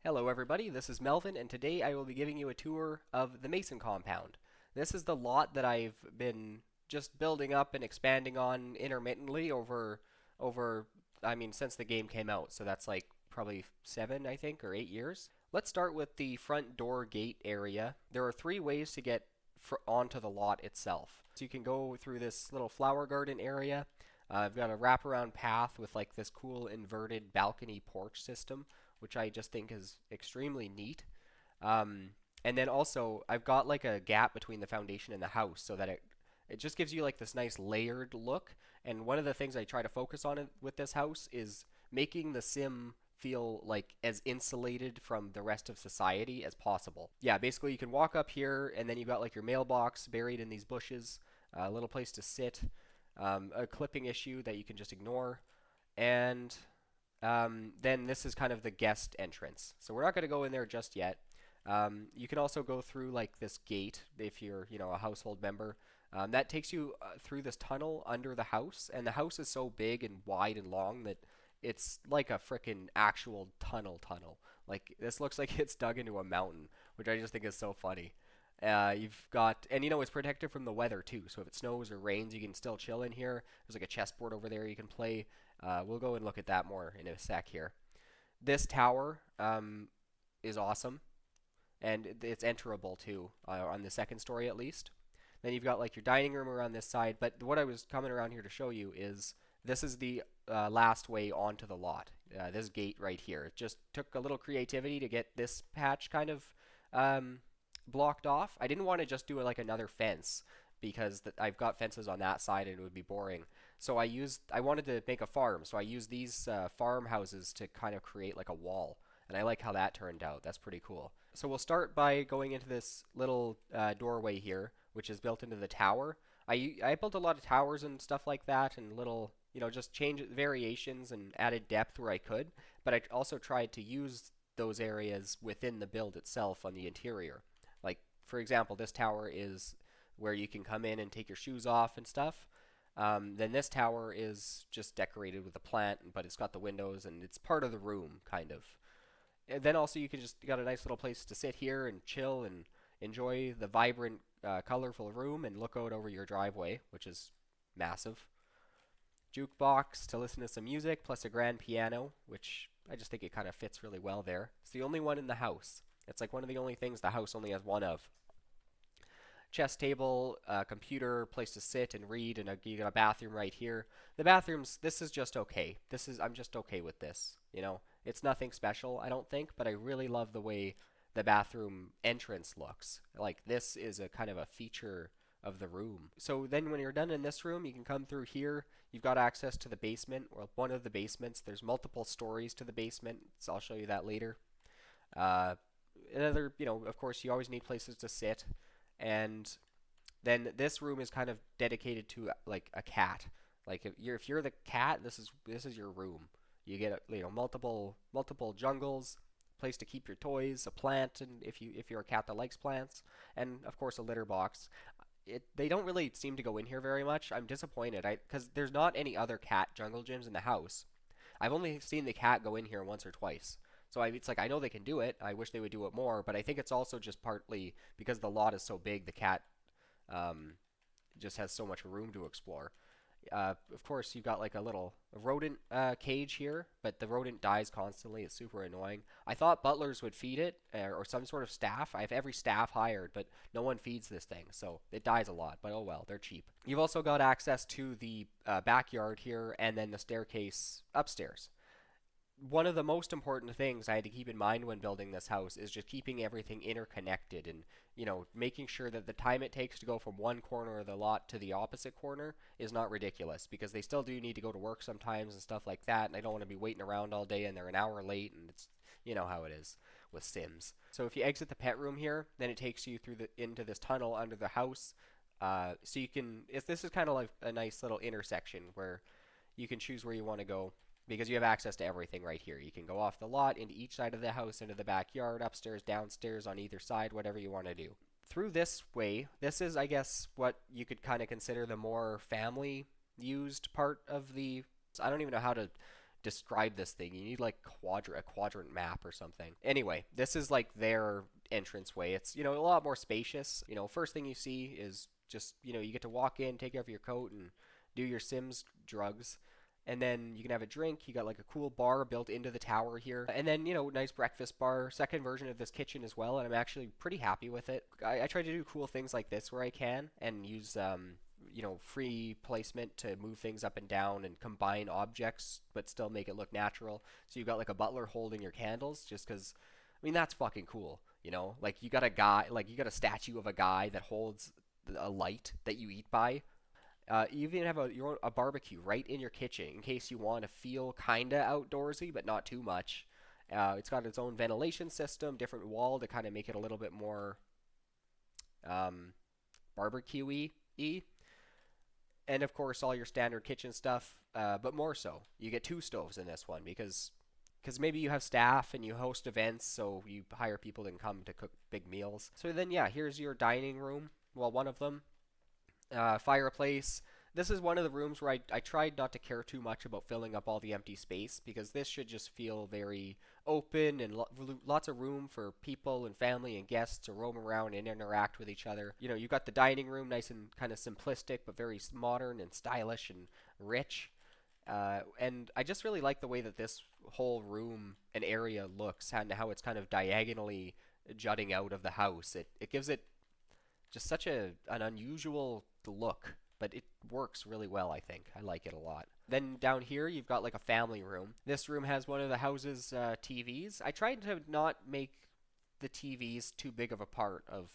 Hello everybody, this is Melvin, and today I will be giving you a tour of the Mason compound. This is the lot that I've been just building up and expanding on intermittently over since the game came out, so that's like probably 7, I think, or 8 years. Let's start with the front door gate area. There are three ways to get onto the lot itself. So you can go through this little flower garden area. I've got a wraparound path with like this cool inverted balcony porch system, which I just think is extremely neat. Um, and then also, I've got like a gap between the foundation and the house so that it just gives you like this nice layered look. And one of the things I try to focus on with this house is making the sim feel like as insulated from the rest of society as possible. Yeah, basically you can walk up here and then you've got like your mailbox buried in these bushes, a little place to sit, a clipping issue that you can just ignore, and then this is kind of the guest entrance. So we're not going to go in there just yet. You can also go through like this gate if you're, a household member. That takes you through this tunnel under the house, and the house is so big and wide and long that it's like a freaking actual tunnel. Like this looks like it's dug into a mountain, which I just think is so funny. You've got, and it's protected from the weather too. So if it snows or rains, you can still chill in here. There's like a chessboard over there you can play. We'll go and look at that more in a sec here. This tower is awesome, and it's enterable too, on the second story at least. Then you've got like your dining room around this side, but what I was coming around here to show you is this is the last way onto the lot. This gate right here. It just took a little creativity to get this patch kind of um, blocked off. I didn't want to just do like another fence because I've got fences on that side and it would be boring. So I wanted to make a farm, so I used these farmhouses to kind of create like a wall, and I like how that turned out. That's pretty cool. So we'll start by going into this little doorway here, which is built into the tower. I built a lot of towers and stuff like that, and little, just change variations and added depth where I could. But I also tried to use those areas within the build itself on the interior. Like, for example, this tower is where you can come in and take your shoes off and stuff. Then this tower is just decorated with a plant, but it's got the windows and it's part of the room, kind of. And then also you can just got a nice little place to sit here and chill and enjoy the vibrant, colorful room and look out over your driveway, which is massive. Jukebox to listen to some music, plus a grand piano, which I just think it kind of fits really well there. It's the only one in the house. It's like one of the only things the house only has one of. Chess table, computer, place to sit and read, and you got a bathroom right here. The bathrooms, this is just okay. I'm just okay with this. It's nothing special, I don't think, but I really love the way the bathroom entrance looks. Like this is a kind of a feature of the room. So then when you're done in this room, you can come through here. You've got access to the basement, or one of the basements. There's multiple stories to the basement, so I'll show you that later. Uh, Another, of course, you always need places to sit. And then this room is kind of dedicated to like a cat. Like if you're the cat, this is your room. You get multiple jungles, place to keep your toys, a plant, and if you're a cat that likes plants, and of course a litter box. They don't really seem to go in here very much. I'm disappointed. Because there's not any other cat jungle gyms in the house. I've only seen the cat go in here once or twice. So it's like I know they can do it. I wish they would do it more, but I think it's also just partly because the lot is so big, the cat um, just has so much room to explore. Of course, you've got like a little rodent cage here, but the rodent dies constantly. It's super annoying. I thought butlers would feed it or some sort of staff. I have every staff hired, but no one feeds this thing, so it dies a lot. But oh well, they're cheap. You've also got access to the backyard here and then the staircase upstairs. One of the most important things I had to keep in mind when building this house is just keeping everything interconnected and, making sure that the time it takes to go from one corner of the lot to the opposite corner is not ridiculous because they still do need to go to work sometimes and stuff like that. And I don't want to be waiting around all day and they're an hour late and it's, how it is with Sims. So if you exit the pet room here, then it takes you into this tunnel under the house. So you can, this is kind of like a nice little intersection where you can choose where you want to go because you have access to everything right here. You can go off the lot into each side of the house, into the backyard, upstairs, downstairs, on either side, whatever you want to do. Through this way, this is, I guess, what you could kind of consider the more family used part of the. I don't even know how to describe this thing. You need like a quadrant map or something. Anyway, this is like their entranceway. It's, you know, a lot more spacious. You know, first thing you see is just, you know, you get to walk in, take off your coat, and do your Sims drugs. And then you can have a drink. You got like a cool bar built into the tower here. And then, you know, nice breakfast bar. Second version of this kitchen as well. And I'm actually pretty happy with it. I try to do cool things like this where I can and use, you know, free placement to move things up and down and combine objects, but still make it look natural. So you've got like a butler holding your candles just because, I mean, that's fucking cool. You know, like you got a guy, like you got a statue of a guy that holds a light that you eat by. You even have a barbecue right in your kitchen in case you want to feel kinda outdoorsy, but not too much. It's got its own ventilation system, different wall to kind of make it a little bit more um, barbecue-y. And of course, all your standard kitchen stuff, but more so. You get two stoves in this one because maybe you have staff and you host events, so you hire people to come to cook big meals. So then, yeah, here's your dining room. Well, one of them. Fireplace. This is one of the rooms where I tried not to care too much about filling up all the empty space because this should just feel very open and lots of room for people and family and guests to roam around and interact with each other. You know, you've got the dining room, nice and kind of simplistic but very modern and stylish and rich. And I just really like the way that this whole room and area looks and how it's kind of diagonally jutting out of the house. It gives it just such an unusual look, but it works really well, I think. I like it a lot. Then down here, you've got like a family room. This room has one of the house's TVs. I tried to not make the TVs too big of a part of,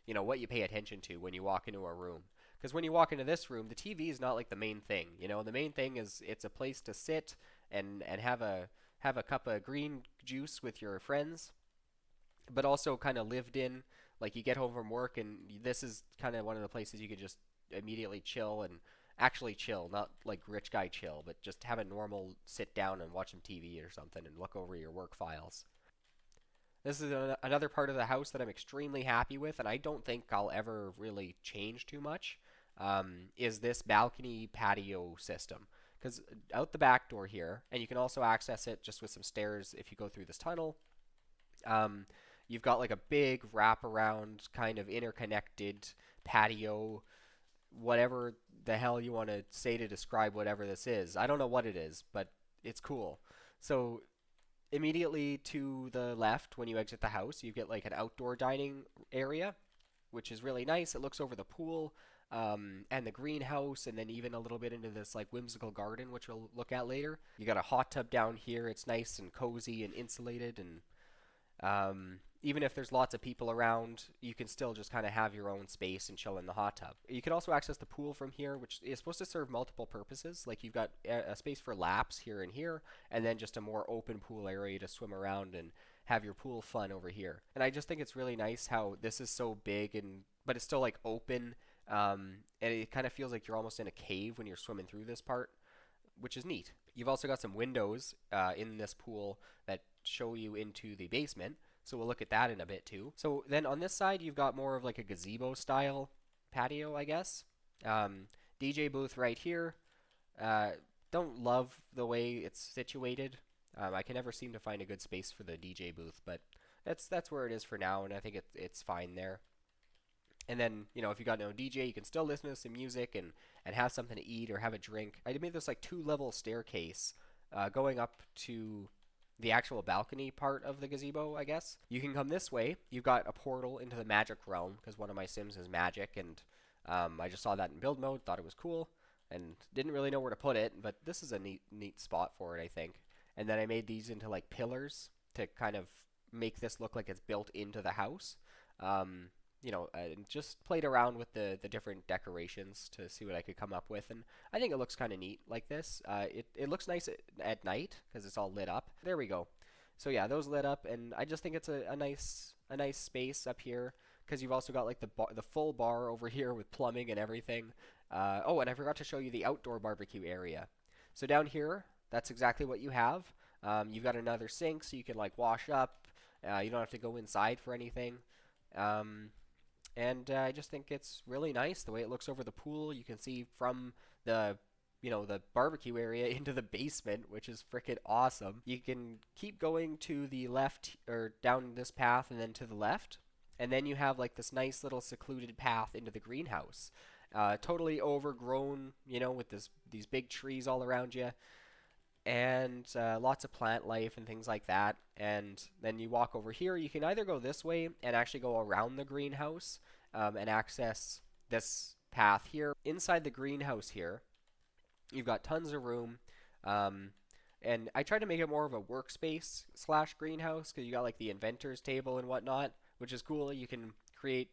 you know, what you pay attention to when you walk into a room. Because when you walk into this room, the TV is not like the main thing. You know, the main thing is it's a place to sit and have a cup of green juice with your friends, but also kind of lived in. Like you get home from work, and this is kind of one of the places you could just immediately chill and actually chill, not like rich guy chill, but just have a normal sit down and watch some TV or something and look over your work files. This is another part of the house that I'm extremely happy with, and I don't think I'll ever really change too much. Is this balcony patio system? Because out the back door here, and you can also access it just with some stairs if you go through this tunnel. Um, You've got like a big wraparound kind of interconnected patio, whatever the hell you want to say to describe whatever this is. I don't know what it is, but it's cool. So immediately to the left, when you exit the house, you get like an outdoor dining area, which is really nice. It looks over the pool and the greenhouse, and then even a little bit into this like whimsical garden, which we'll look at later. You got a hot tub down here. It's nice and cozy and insulated, and even if there's lots of people around, you can still just kind of have your own space and chill in the hot tub. You can also access the pool from here, which is supposed to serve multiple purposes. Like you've got a space for laps here, and then just a more open pool area to swim around and have your pool fun over here. And I just think it's really nice how this is so big but it's still like open, and it kind of feels like you're almost in a cave when you're swimming through this part, which is neat. You've also got some windows in this pool that show you into the basement. So we'll look at that in a bit too. So then on this side, you've got more of like a gazebo style patio, I guess. DJ booth right here. Don't love the way it's situated. I can never seem to find a good space for the DJ booth, but that's where it is for now, and I think it's fine there. And then, you know, if you got no DJ, you can still listen to some music and have something to eat or have a drink. I made this like 2-level staircase going up to the actual balcony part of the gazebo, I guess. You can come this way. You've got a portal into the magic realm because one of my Sims is magic, and I just saw that in build mode, thought it was cool, and didn't really know where to put it, but this is a neat spot for it, I think. And then I made these into like pillars to kind of make this look like it's built into the house. You know, and just played around with the different decorations to see what I could come up with, and I think it looks kind of neat like this. It looks nice at night because it's all lit up. There we go. So yeah, those lit up, and I just think it's a nice space up here because you've also got like the full bar over here with plumbing and everything. Oh, and I forgot to show you the outdoor barbecue area. So down here, that's exactly what you have. You've got another sink so you can like wash up. You don't have to go inside for anything. And I just think it's really nice the way it looks over the pool. You can see from the the barbecue area into the basement, which is freaking awesome. You can keep going to the left or down this path and then to the left. And then you have like this nice little secluded path into the greenhouse. Totally overgrown, with these big trees all around you, and lots of plant life and things like that. And then you walk over here. You can either go this way and actually go around the greenhouse and access this path here. Inside the greenhouse here, you've got tons of room. Um, and I tried to make it more of a workspace slash greenhouse because you got like the inventor's table and whatnot, which is cool. You can create,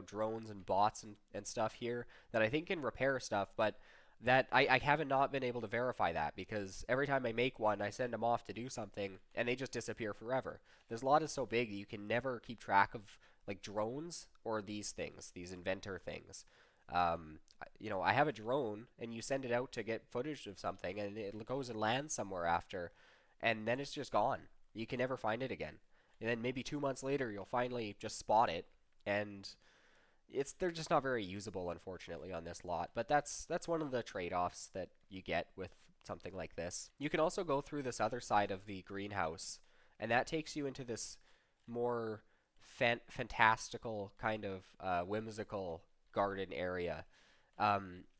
drones and bots and stuff here that I think can repair stuff, but that I haven't not been able to verify that because every time I make one, I send them off to do something and they just disappear forever. This lot is so big you can never keep track of like drones or these things, these inventor things. I have a drone and you send it out to get footage of something and it goes and lands somewhere after, and then it's just gone. You can never find it again. And then maybe 2 months later, you'll finally just spot it, and they're just not very usable, unfortunately, on this lot. But that's one of the trade-offs that you get with something like this. You can also go through this other side of the greenhouse, and that takes you into this more fantastical kind of whimsical garden area.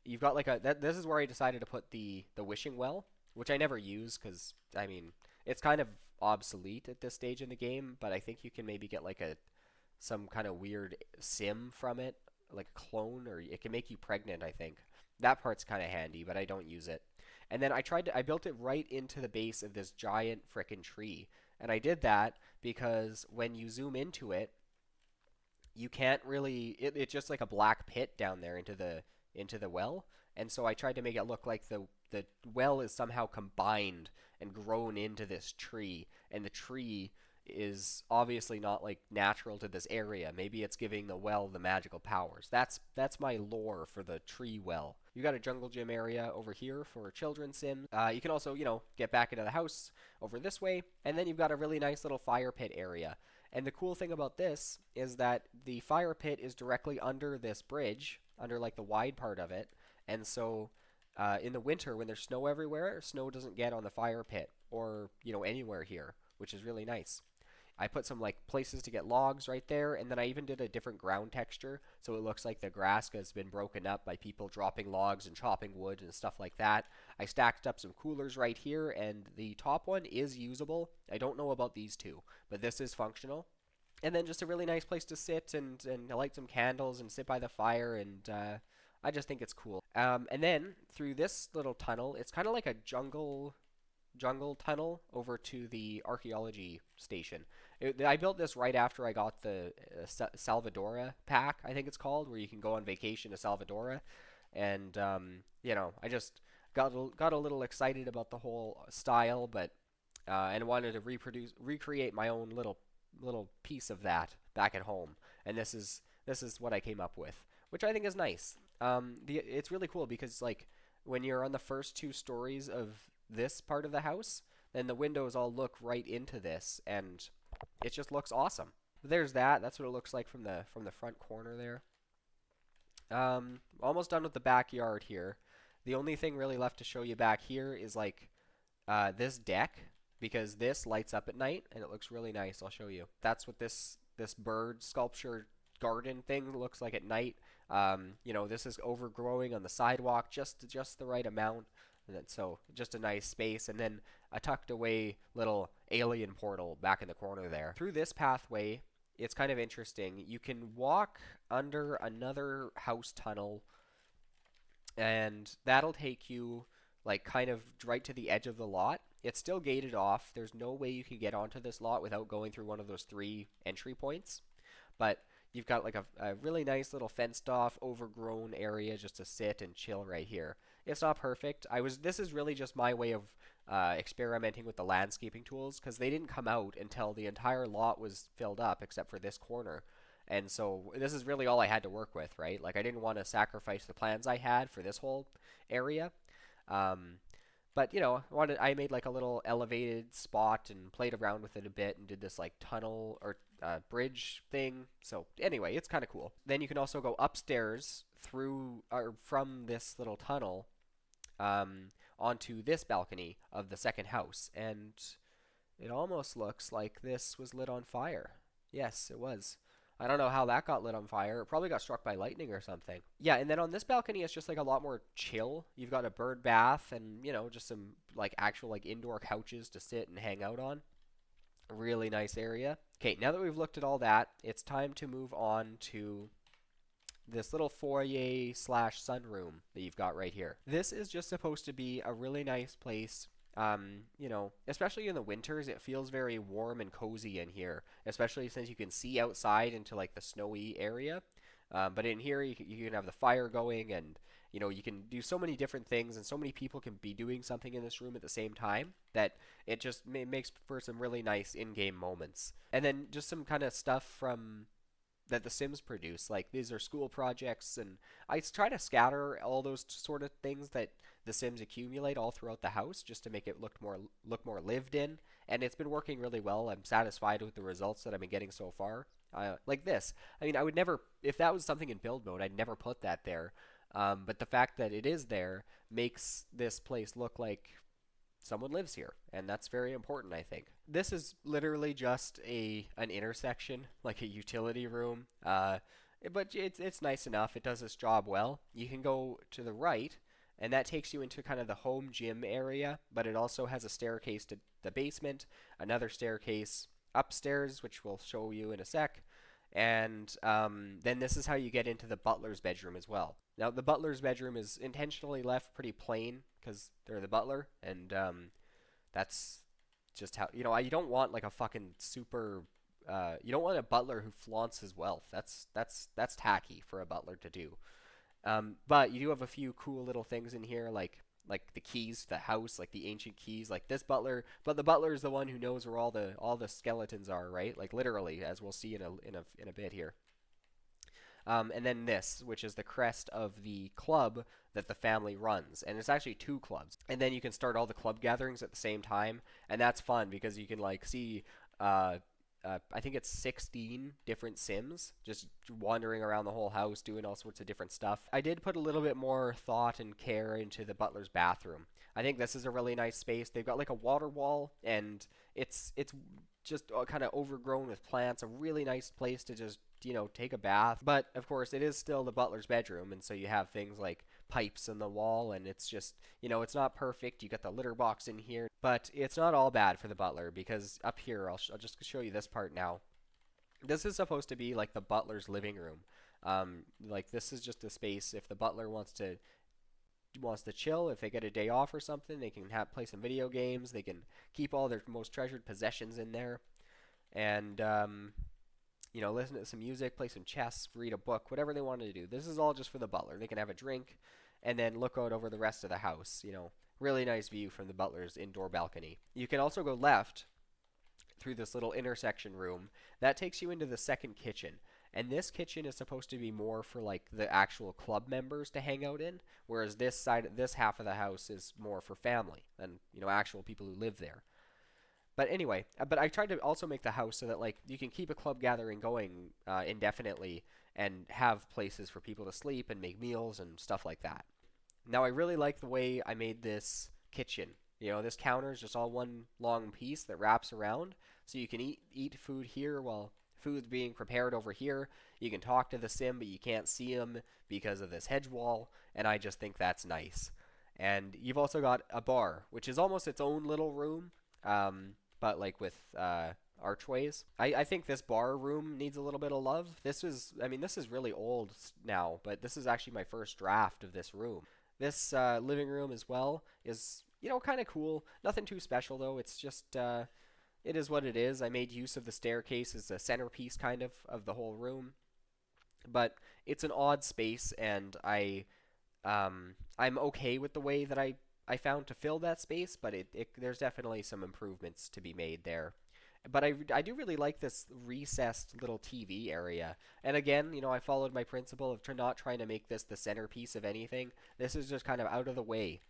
You've got like this is where I decided to put the wishing well, which I never use because I mean it's kind of obsolete at this stage in the game. But I think you can maybe get like some kind of weird sim from it, like a clone, or it can make you pregnant. I think that part's kind of handy, but I don't use it. And then I built it right into the base of this giant frickin' tree, and I did that because when you zoom into it, you can't really it's just like a black pit down there into the well. And so I tried to make it look like the well is somehow combined and grown into this tree, and the tree is obviously not like natural to this area. Maybe it's giving the well the magical powers. That's my lore for the tree well. You got a jungle gym area over here for children's sim. You can also get back into the house over this way, and then you've got a really nice little fire pit area. And the cool thing about this is that the fire pit is directly under this bridge, under like the wide part of it. And so in the winter when there's snow everywhere, snow doesn't get on the fire pit or anywhere here, which is really nice. I put some like places to get logs right there, and then I even did a different ground texture so it looks like the grass has been broken up by people dropping logs and chopping wood and stuff like that. I stacked up some coolers right here, and the top one is usable. I don't know about these two, but this is functional. And then just a really nice place to sit and light some candles and sit by the fire, and I just think it's cool. And then through this little tunnel, it's kind of like a jungle tunnel over to the archaeology station. I built this right after I got the Salvadora pack, I think it's called, where you can go on vacation to Salvadora, and I just got a little excited about the whole style, but and wanted to recreate my own little piece of that back at home, and this is what I came up with, which I think is nice. It's really cool because like when you're on the first two stories of this part of the house, then the windows all look right into this, and it just looks awesome. There's that. That's what it looks like from the front corner there. Almost done with the backyard here. The only thing really left to show you back here is like this deck, because this lights up at night and it looks really nice. I'll show you. That's what this bird sculpture garden thing looks like at night. This is overgrowing on the sidewalk just the right amount. And then, so just a nice space, and then a tucked away little alien portal back in the corner there. Through this pathway, it's kind of interesting. You can walk under another house tunnel, and that'll take you like kind of right to the edge of the lot. It's still gated off. There's no way you can get onto this lot without going through one of those 3 entry points. But you've got like a really nice little fenced off, overgrown area just to sit and chill right here. It's not perfect. This is really just my way of experimenting with the landscaping tools, because they didn't come out until the entire lot was filled up except for this corner. And so this is really all I had to work with, right? Like I didn't want to sacrifice the plans I had for this whole area. But I made like a little elevated spot and played around with it a bit and did this like tunnel or bridge thing. So anyway, it's kind of cool. Then you can also go upstairs through or from this little tunnel um, onto this balcony of the second house, and it almost looks like this was lit on fire. Yes, it was. I don't know how that got lit on fire. It probably got struck by lightning or something. Yeah, and then on this balcony, it's just like a lot more chill. You've got a bird bath and, just some like actual like indoor couches to sit and hang out on. A really nice area. Okay, now that we've looked at all that, it's time to move on to this little foyer slash sunroom that you've got right here. This is just supposed to be a really nice place. Especially in the winters, it feels very warm and cozy in here, especially since you can see outside into like the snowy area. But in here, you can have the fire going, and you can do so many different things, and so many people can be doing something in this room at the same time that it just makes for some really nice in-game moments. And then just some kind of stuff from that The Sims produce. Like these are school projects, and I try to scatter all those sort of things that The Sims accumulate all throughout the house just to make it look more lived in. And it's been working really well. I'm satisfied with the results that I've been getting so far. Like this. I mean, I would never, if that was something in build mode, I'd never put that there. But the fact that it is there makes this place look like someone lives here, and that's very important, I think. This is literally just an intersection, like a utility room, but it's nice enough. It does its job well. You can go to the right, and that takes you into kind of the home gym area, but it also has a staircase to the basement, another staircase upstairs, which we'll show you in a sec, and then this is how you get into the butler's bedroom as well. Now, the butler's bedroom is intentionally left pretty plain because they're the butler, and that's just how you don't want like a fucking super. You don't want a butler who flaunts his wealth. That's tacky for a butler to do. But you do have a few cool little things in here, like the keys to the house, like the ancient keys, like this butler. But the butler is the one who knows where all the skeletons are, right? Like literally, as we'll see in a bit here. And then this, which is the crest of the club that the family runs. And it's actually two clubs. And then you can start all the club gatherings at the same time. And that's fun because you can like see, I think it's 16 different Sims just wandering around the whole house doing all sorts of different stuff. I did put a little bit more thought and care into the butler's bathroom. I think this is a really nice space. They've got like a water wall, and it's just kind of overgrown with plants. A really nice place to just take a bath. But of course, it is still the butler's bedroom, and so you have things like pipes in the wall, and it's just it's not perfect. You got the litter box in here, but it's not all bad for the butler because up here, I'll just show you this part now. This is supposed to be like the butler's living room. Like this is just a space if the butler wants to chill. If they get a day off or something, they can play some video games. They can keep all their most treasured possessions in there, and listen to some music, play some chess, read a book, whatever they want to do. This is all just for the butler. They can have a drink and then look out over the rest of the house. Really nice view from the butler's indoor balcony. You can also go left through this little intersection room. That takes you into the second kitchen. And this kitchen is supposed to be more for like the actual club members to hang out in, whereas this half of the house is more for family and actual people who live there. But anyway, but I tried to also make the house so that like you can keep a club gathering going indefinitely and have places for people to sleep and make meals and stuff like that. Now I really like the way I made this kitchen. This counter is just all one long piece that wraps around, so you can eat food here while food's being prepared over here. You can talk to the sim, but you can't see him because of this hedge wall, and I just think that's nice. And you've also got a bar, which is almost its own little room. But like with archways. I think this bar room needs a little bit of love. This is really old now, but this is actually my first draft of this room. This living room as well is, kind of cool. Nothing too special though. It's just, it is what it is. I made use of the staircase as a centerpiece kind of the whole room. But it's an odd space, and I'm okay with the way that I found to fill that space, but there's definitely some improvements to be made there. But I do really like this recessed little TV area. And again, I followed my principle of not trying to make this the centerpiece of anything. This is just kind of out of the way,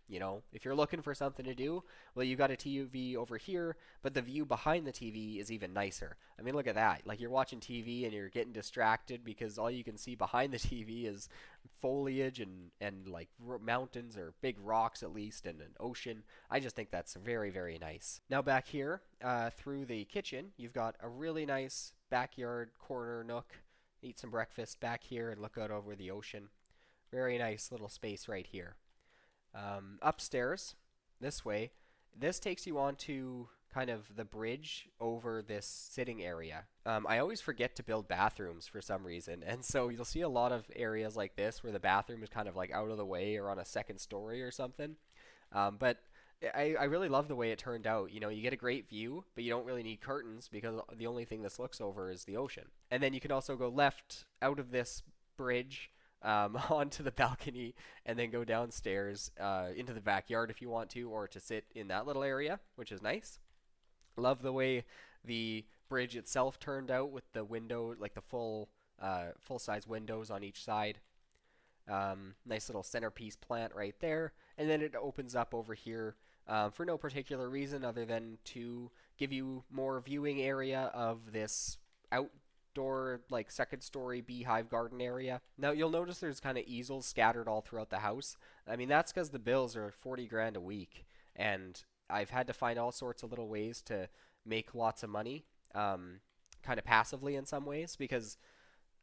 If you're looking for something to do, well, you got a TV over here, but the view behind the TV is even nicer. I mean, look at that. Like you're watching TV and you're getting distracted because all you can see behind the TV is foliage and like mountains or big rocks at least and an ocean. I just think that's very, very nice. Now back here through the kitchen, you've got a really nice backyard corner nook. Eat some breakfast back here and look out over the ocean. Very nice little space right here. Upstairs, this way, this takes you onto kind of the bridge over this sitting area. I always forget to build bathrooms for some reason, and so you'll see a lot of areas like this where the bathroom is kind of like out of the way or on a second story or something. But I really love the way it turned out. You know, you get a great view, but you don't really need curtains because the only thing this looks over is the ocean. And then you can also go left out of this bridge onto the balcony and then go downstairs into the backyard if you want to, or to sit in that little area, which is nice. Love the way the bridge itself turned out with the window, like the full size windows on each side. Nice little centerpiece plant right there, and then it opens up over here for no particular reason other than to give you more viewing area of this outdoor, like second story beehive garden area. Now you'll notice there's kind of easels scattered all throughout the house. I mean, that's because the bills are 40 grand a week, and I've had to find all sorts of little ways to make lots of money, kind of passively in some ways, because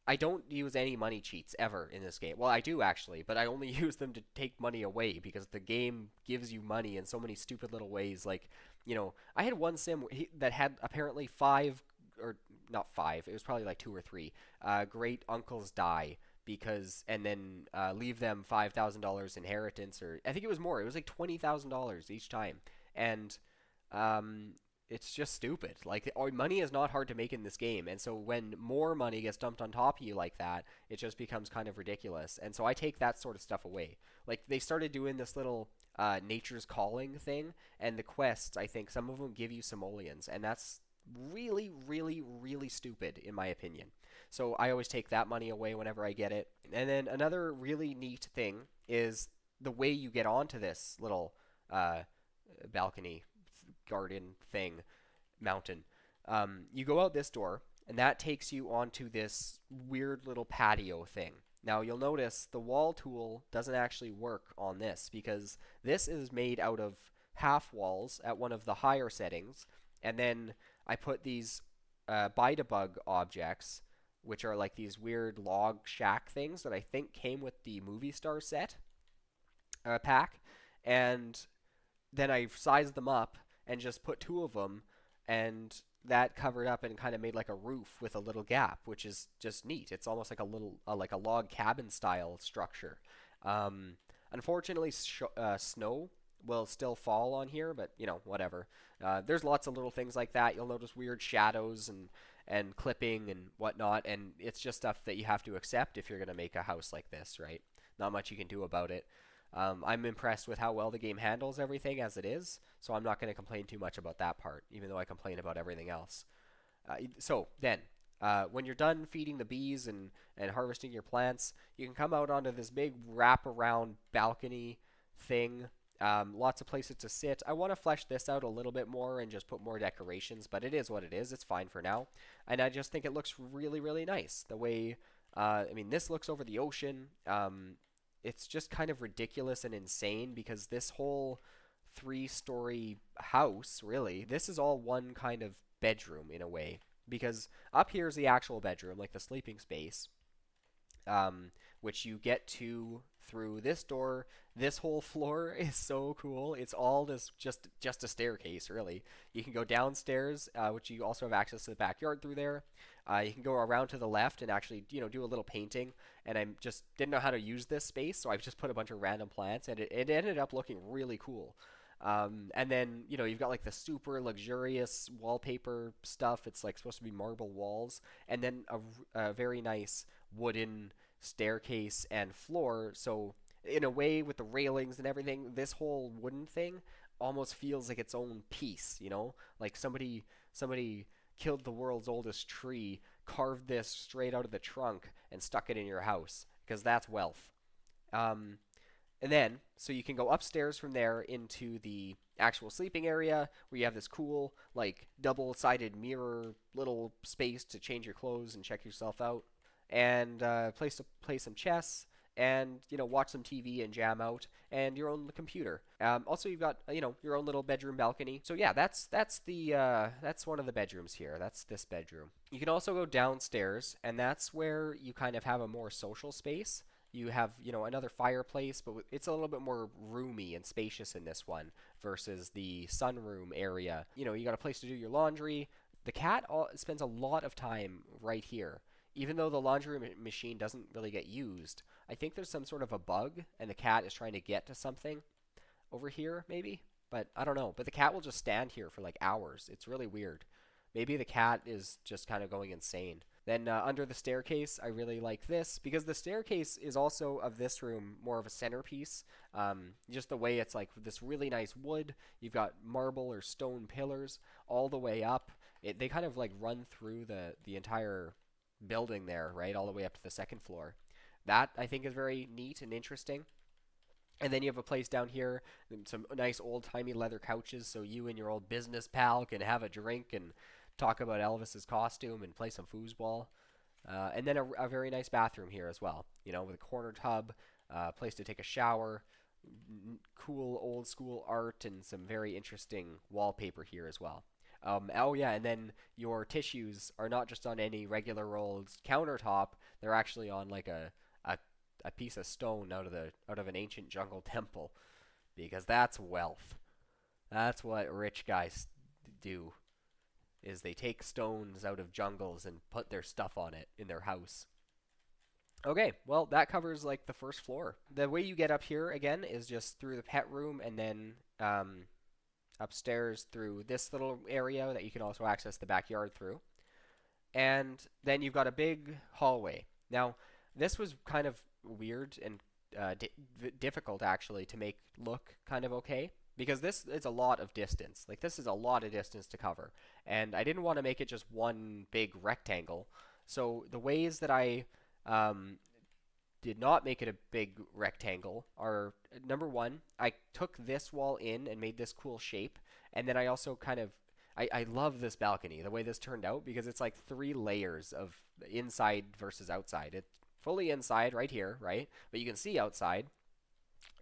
I don't use any money cheats ever in this game. Well, I do actually, but I only use them to take money away because the game gives you money in so many stupid little ways. Like, you know, I had one sim that had apparently five, or not five, it was probably like two or three, great uncles die because, and then leave them $5,000 inheritance, or I think it was more. It was like $20,000 each time. And it's just stupid. Like, money is not hard to make in this game, and so when more money gets dumped on top of you like that, it just becomes kind of ridiculous. And so I take that sort of stuff away. Like, they started doing this little nature's calling thing, and the quests, I think some of them give you simoleons, and that's really, really, really stupid in my opinion. So I always take that money away whenever I get it. And then another really neat thing is the way you get onto this little balcony garden thing mountain. You go out this door, and that takes you onto this weird little patio thing. Now you'll notice the wall tool doesn't actually work on this because this is made out of half walls at one of the higher settings, and then I put these Bite-A-Bug objects, which are like these weird log shack things that I think came with the Movie Star set pack, and then I sized them up and just put two of them, and that covered up and kind of made like a roof with a little gap, which is just neat. It's almost like a little like a log cabin style structure. Unfortunately, snow will still fall on here, but you know, whatever. There's lots of little things like that. You'll notice weird shadows and clipping and whatnot, and it's just stuff that you have to accept if you're going to make a house like this, right? Not much you can do about it. I'm impressed with how well the game handles everything as it is, so I'm not going to complain too much about that part, even though I complain about everything else. So then, when you're done feeding the bees and harvesting your plants, you can come out onto this big wrap-around balcony thing. Lots of places to sit. I want to flesh this out a little bit more and just put more decorations, but it is what it is. It's fine for now. And I just think it looks really, really nice. The way, I mean, this looks over the ocean. It's just kind of ridiculous and insane because this whole three-story house, really, this is all one kind of bedroom in a way. Because up here is the actual bedroom, like the sleeping space, which you get to through this door. This whole floor is so cool. It's all this just a staircase, really. You can go downstairs, which you also have access to the backyard through there. You can go around to the left and actually, you know, do a little painting. And I just didn't know how to use this space, so I just put a bunch of random plants, and it ended up looking really cool. And then, you know, you've got like the super luxurious wallpaper stuff. It's like supposed to be marble walls, and then a very nice wooden staircase and floor. So in a way, with the railings and everything, this whole wooden thing almost feels like its own piece, you know? Like somebody killed the world's oldest tree, carved this straight out of the trunk, and stuck it in your house, because that's wealth. And then, so you can go upstairs from there into the actual sleeping area, where you have this cool, like, double-sided mirror little space to change your clothes and check yourself out, and place to play some chess, and watch some TV and jam out, and your own computer. Also, you've got your own little bedroom balcony. So yeah, that's one of the bedrooms here. That's this bedroom. You can also go downstairs, and that's where you kind of have a more social space. You have another fireplace, but it's a little bit more roomy and spacious in this one versus the sunroom area. You got a place to do your laundry. The cat spends a lot of time right here. Even though the laundry machine doesn't really get used, I think there's some sort of a bug, and the cat is trying to get to something over here, maybe? But I don't know. But the cat will just stand here for like hours. It's really weird. Maybe the cat is just kind of going insane. Then under the staircase, I really like this because the staircase is also of this room more of a centerpiece. Just the way it's like this really nice wood. You've got marble or stone pillars all the way up. They kind of like run through the entire building there, right, all the way up to the second floor. That I think is very neat and interesting. And then you have a place down here, some nice old-timey leather couches, so you and your old business pal can have a drink and talk about Elvis's costume and play some foosball. And then a very nice bathroom here as well, with a corner tub, place to take a shower, cool old school art, and some very interesting wallpaper here as well. Oh yeah, and then your tissues are not just on any regular old countertop; they're actually on like a piece of stone out of an ancient jungle temple, because that's wealth. That's what rich guys do. Is they take stones out of jungles and put their stuff on it in their house. Okay, well that covers like the first floor. The way you get up here again is just through the pet room and then upstairs through this little area that you can also access the backyard through. And then you've got a big hallway. Now, this was kind of weird and difficult actually to make look kind of okay because this is a lot of distance. Like this is a lot of distance to cover, and I didn't want to make it just one big rectangle. So the ways that I um, did not make it a big rectangle are number one, I took this wall in and made this cool shape, and then I also kind of I love this balcony, the way this turned out, because it's like three layers of inside versus outside. It's fully inside right here, right? But you can see outside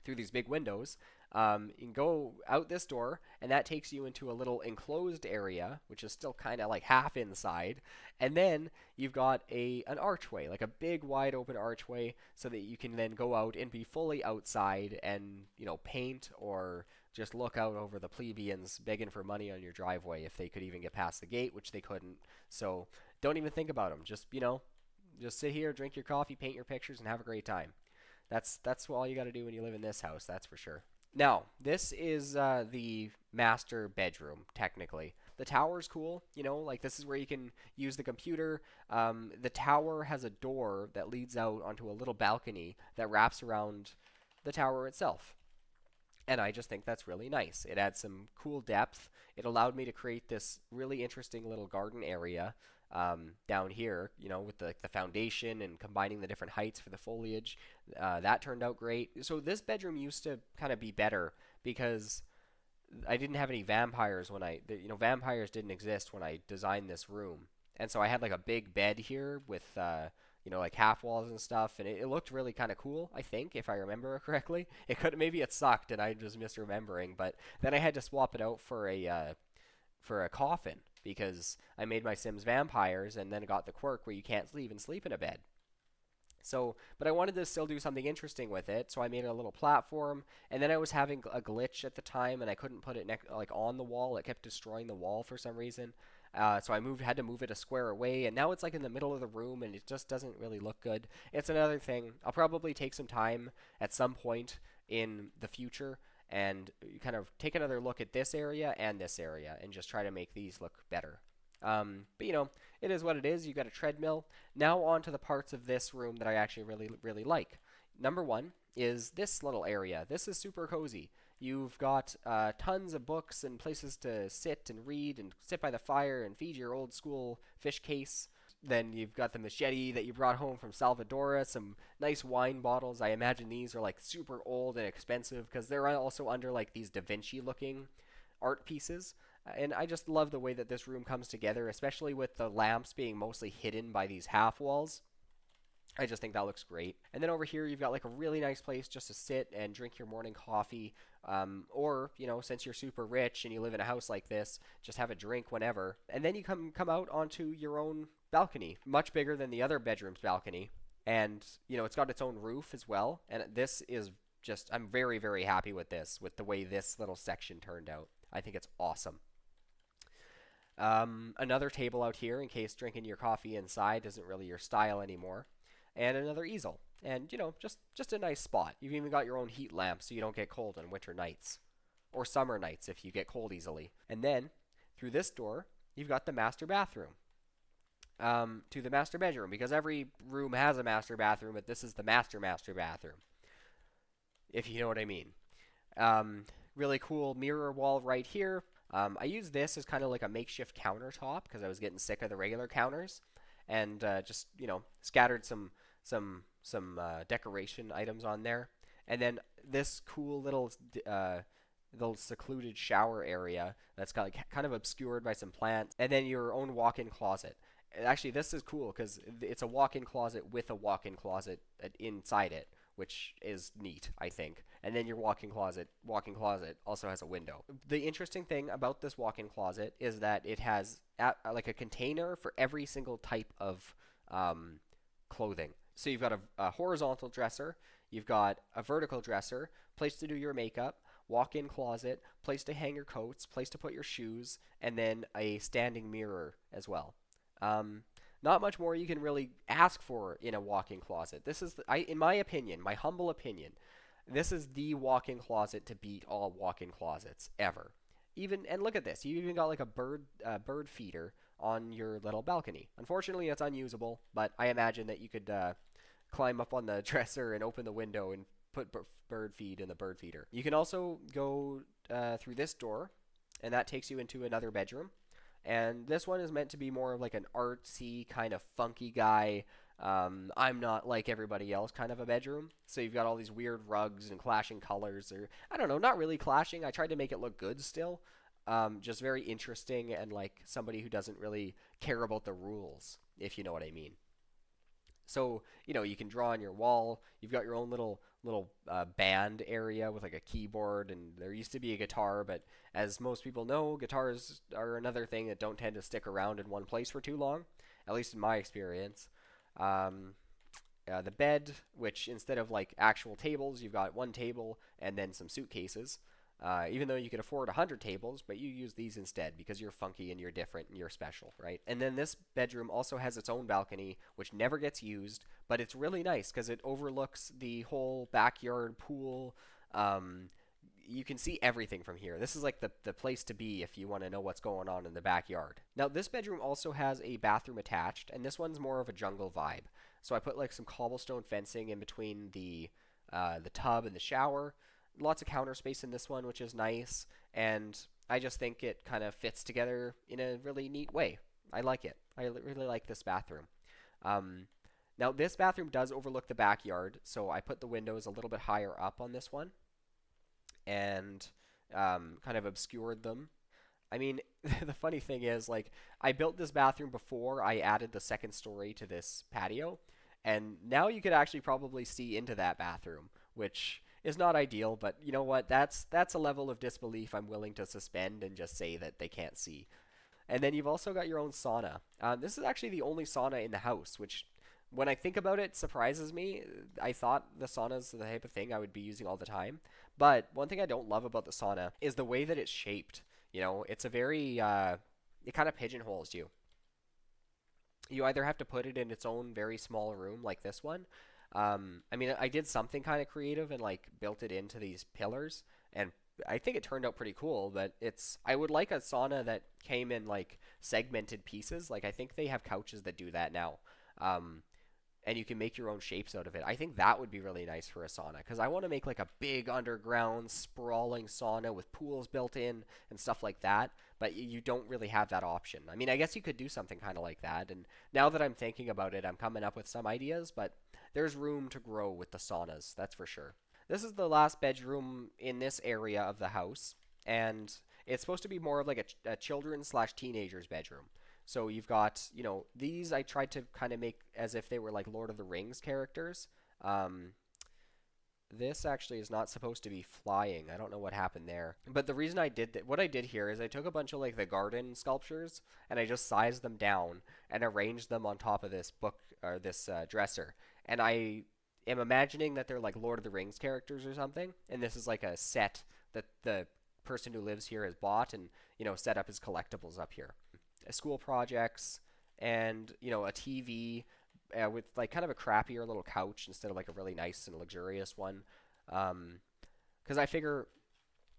through these big windows. You can go out this door, and that takes you into a little enclosed area, which is still kind of like half inside. And then you've got an archway, like a big wide open archway, so that you can then go out and be fully outside and paint or just look out over the plebeians begging for money on your driveway if they could even get past the gate, which they couldn't. So don't even think about them. Just sit here, drink your coffee, paint your pictures, and have a great time. That's all you got to do when you live in this house. That's for sure. Now, this is the master bedroom, technically. The tower's cool, like this is where you can use the computer. The tower has a door that leads out onto a little balcony that wraps around the tower itself. And I just think that's really nice. It adds some cool depth. It allowed me to create this really interesting little garden area down here, with the foundation and combining the different heights for the foliage. That turned out great. So this bedroom used to kind of be better because I didn't have any vampires vampires didn't exist when I designed this room. And so I had like a big bed here with like half walls and stuff, and it looked really kind of cool, I think, if I remember correctly. Maybe it sucked and I'm just misremembering, but then I had to swap it out for a coffin because I made my Sims vampires and then got the quirk where you can't even sleep in a bed. So, but I wanted to still do something interesting with it, so I made a little platform, and then I was having a glitch at the time, and I couldn't put it like on the wall. It kept destroying the wall for some reason. So I had to move it a square away, and now it's like in the middle of the room, and it just doesn't really look good. It's another thing. I'll probably take some time at some point in the future and kind of take another look at this area and just try to make these look better. But it is what it is. You got a treadmill. Now on to the parts of this room that I actually really, really like. Number one is this little area. This is super cozy. You've got tons of books and places to sit and read and sit by the fire and feed your old school fish case. Then you've got the machete that you brought home from Salvadora, some nice wine bottles. I imagine these are like super old and expensive because they're also under like these Da Vinci looking art pieces. And I just love the way that this room comes together, especially with the lamps being mostly hidden by these half walls. I just think that looks great. And then over here, you've got like a really nice place just to sit and drink your morning coffee. Or, since you're super rich and you live in a house like this, just have a drink whenever. And then you come out onto your own balcony, much bigger than the other bedroom's balcony. And, it's got its own roof as well. And this is just, I'm very, very happy with this, with the way this little section turned out. I think it's awesome. Another table out here in case drinking your coffee inside isn't really your style anymore, and another easel, and just a nice spot. You've even got your own heat lamp so you don't get cold on winter nights or summer nights if you get cold easily. And then through this door, you've got the master bathroom. To the master bedroom, because every room has a master bathroom, but this is the master bathroom, if you know what I mean. Um, Really cool mirror wall right here. I use this as kind of like a makeshift countertop because I was getting sick of the regular counters, and just scattered some decoration items on there, and then this cool little secluded shower area that's kind of obscured by some plants, and then your own walk-in closet. Actually, this is cool because it's a walk-in closet with a walk-in closet inside it, which is neat, I think. And then your walk-in closet also has a window. The interesting thing about this walk-in closet is that it has like a container for every single type of clothing. So you've got a horizontal dresser, you've got a vertical dresser, place to do your makeup, walk-in closet, place to hang your coats, place to put your shoes, and then a standing mirror as well. Um, Not much more you can really ask for in a walk-in closet. This is, in my opinion, my humble opinion, this is the walk-in closet to beat all walk-in closets ever. And look at this, you even got like a bird feeder on your little balcony. Unfortunately, it's unusable, but I imagine that you could climb up on the dresser and open the window and put bird feed in the bird feeder. You can also go through this door, and that takes you into another bedroom. And this one is meant to be more of like an artsy, kind of funky guy. I'm not like everybody else kind of a bedroom. So you've got all these weird rugs and clashing colors, or I don't know, not really clashing. I tried to make it look good still. Just very interesting and like somebody who doesn't really care about the rules, if you know what I mean. So, you can draw on your wall. You've got your own little band area with like a keyboard, and there used to be a guitar, but as most people know, guitars are another thing that don't tend to stick around in one place for too long, at least in my experience. Um, the bed, which instead of like actual tables, you've got one table and then some suitcases. Even though you could afford 100 tables, but you use these instead because you're funky and you're different and you're special, right? And then this bedroom also has its own balcony, which never gets used, but it's really nice because it overlooks the whole backyard pool. Um, you can see everything from here. This is like the place to be if you want to know what's going on in the backyard. Now, this bedroom also has a bathroom attached, and this one's more of a jungle vibe. So I put like some cobblestone fencing in between the tub and the shower. Lots of counter space in this one, which is nice, and I just think it kind of fits together in a really neat way. I like it. I really like this bathroom. Um, Now, this bathroom does overlook the backyard, so I put the windows a little bit higher up on this one and kind of obscured them. I mean, the funny thing is, like, I built this bathroom before I added the second story to this patio, and now you could actually probably see into that bathroom, which is not ideal, but you know what? That's a level of disbelief I'm willing to suspend and just say that they can't see. And then you've also got your own sauna. This is actually the only sauna in the house, which, when I think about it, surprises me. I thought the sauna's the type of thing I would be using all the time. But one thing I don't love about the sauna is the way that it's shaped. It's a very, it kind of pigeonholes you. You either have to put it in its own very small room like this one. I mean, I did something kind of creative and like built it into these pillars, and I think it turned out pretty cool. But I would like a sauna that came in like segmented pieces. Like I think they have couches that do that now. Um, and you can make your own shapes out of it. I think that would be really nice for a sauna because I want to make like a big underground sprawling sauna with pools built in and stuff like that. But you don't really have that option. I mean, I guess you could do something kind of like that. And now that I'm thinking about it, I'm coming up with some ideas, but there's room to grow with the saunas, that's for sure. This is the last bedroom in this area of the house, and it's supposed to be more of like a children's slash teenager's bedroom. So you've got, these I tried to kind of make as if they were like Lord of the Rings characters. Um, this actually is not supposed to be flying. I don't know what happened there. But the reason I did that, what I did here is I took a bunch of like the garden sculptures and I just sized them down and arranged them on top of this book or this dresser. And I am imagining that they're like Lord of the Rings characters or something. And this is like a set that the person who lives here has bought and set up his collectibles up here. School projects and a TV with like kind of a crappier little couch instead of like a really nice and luxurious one. Because I figure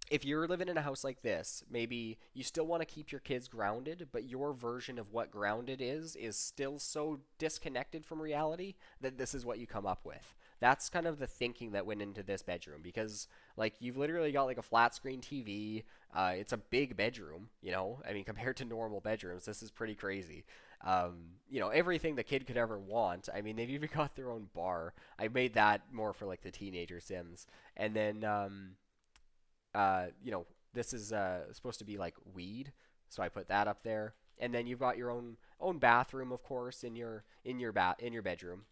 if you're living in a house like this, maybe you still want to keep your kids grounded, but your version of what grounded is still so disconnected from reality that this is what you come up with. That's kind of the thinking that went into this bedroom because like you've literally got like a flat screen TV. It's a big bedroom, I mean, compared to normal bedrooms, this is pretty crazy. Everything the kid could ever want. I mean, they've even got their own bar. I made that more for like the teenager Sims. And then this is supposed to be like weed, so I put that up there. And then you've got your own bathroom, of course, in your bedroom,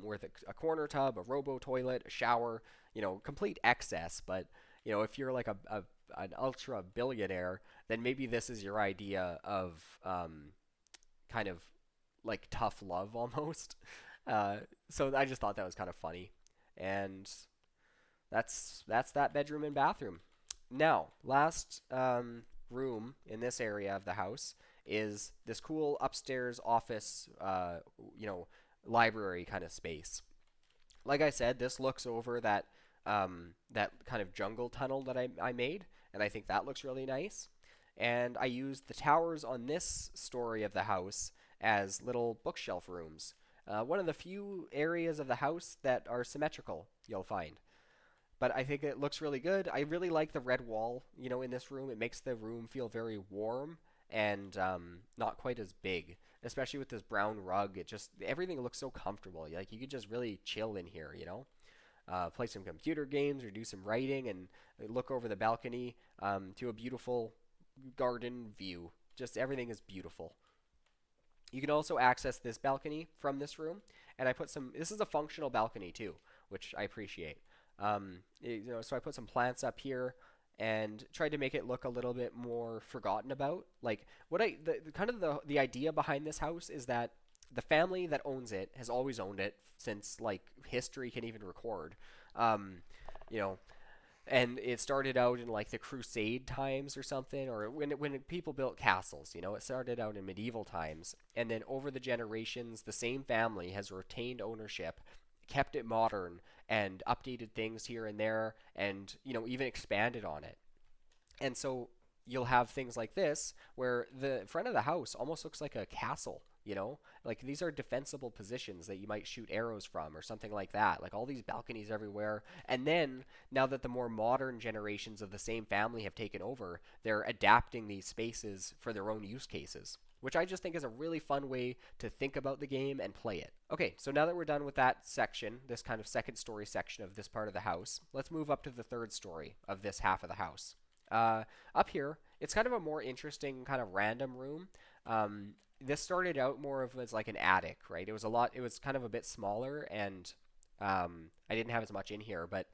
with a corner tub, a robo toilet, a shower, complete excess. But if you're like an ultra billionaire, then maybe this is your idea of kind of like tough love almost. So I just thought that was kind of funny, and that's that bedroom and bathroom. Now, last room in this area of the house is this cool upstairs office, library kind of space. Like I said, this looks over that kind of jungle tunnel that I made, and I think that looks really nice. And I used the towers on this story of the house as little bookshelf rooms. One of the few areas of the house that are symmetrical, you'll find. But I think it looks really good. I really like the red wall, in this room. It makes the room feel very warm and not quite as big, especially with this brown rug. Everything looks so comfortable. Like you could just really chill in here. Play some computer games or do some writing and look over the balcony to a beautiful garden view. Just everything is beautiful. You can also access this balcony from this room, and I put some. This is a functional balcony too, which I appreciate. So I put some plants up here and tried to make it look a little bit more forgotten about. Like the idea behind this house is that the family that owns it has always owned it since like history can even record. Um, you know, and it started out in like the Crusade times or something, or when people built castles. It started out in medieval times, and then over the generations, the same family has retained ownership, kept it modern, and updated things here and there, and even expanded on it. And so you'll have things like this where the front of the house almost looks like a castle. Like these are defensible positions that you might shoot arrows from or something like that. Like all these balconies everywhere. And then now that the more modern generations of the same family have taken over, they're adapting these spaces for their own use cases, which I just think is a really fun way to think about the game and play it. Okay, so now that we're done with that section, this kind of second story section of this part of the house, let's move up to the third story of this half of the house. Up here, it's kind of a more interesting kind of random room. This started out more of as like an attic, right? It was kind of a bit smaller, and I didn't have as much in here, but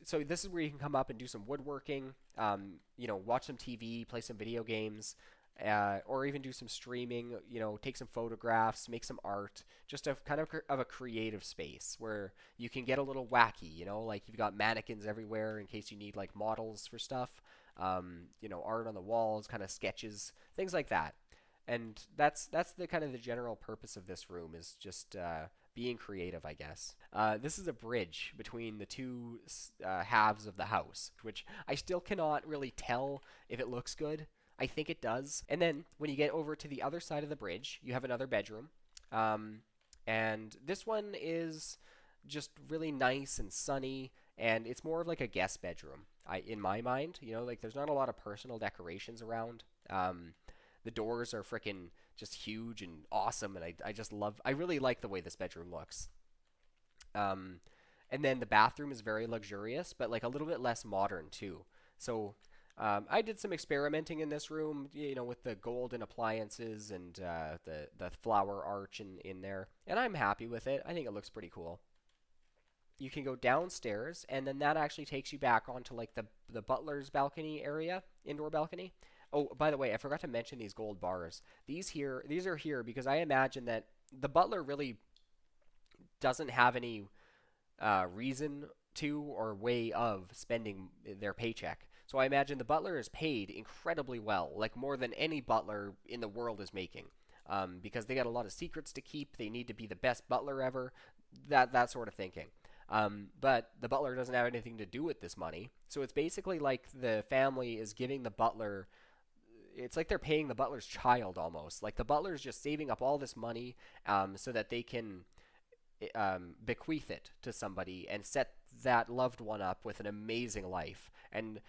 so this is where you can come up and do some woodworking, watch some TV, play some video games, or even do some streaming, take some photographs, make some art, just a kind of a creative space where you can get a little wacky, like you've got mannequins everywhere in case you need like models for stuff, art on the walls, kind of sketches, things like that. And that's the kind of the general purpose of this room is just being creative, I guess. This is a bridge between the two halves of the house, which I still cannot really tell if it looks good. I think it does. And then when you get over to the other side of the bridge, you have another bedroom. And this one is just really nice and sunny, and it's more of like a guest bedroom, in my mind. Like there's not a lot of personal decorations around. The doors are freaking just huge and awesome, and I really like the way this bedroom looks. And then the bathroom is very luxurious, but like a little bit less modern too. So I did some experimenting in this room, with the golden appliances and the flower arch in there, and I'm happy with it. I think it looks pretty cool. You can go downstairs, and then that actually takes you back onto like the butler's balcony area, indoor balcony. Oh, by the way, I forgot to mention these gold bars. These are here because I imagine that the butler really doesn't have any reason to or way of spending their paycheck. So I imagine the butler is paid incredibly well, like more than any butler in the world is making, because they got a lot of secrets to keep. They need to be the best butler ever, that sort of thinking. But the butler doesn't have anything to do with this money, so it's basically like the family is giving the butler. It's like they're paying the butler's child almost. Like the butler's just saving up all this money so that they can bequeath it to somebody and set that loved one up with an amazing life. And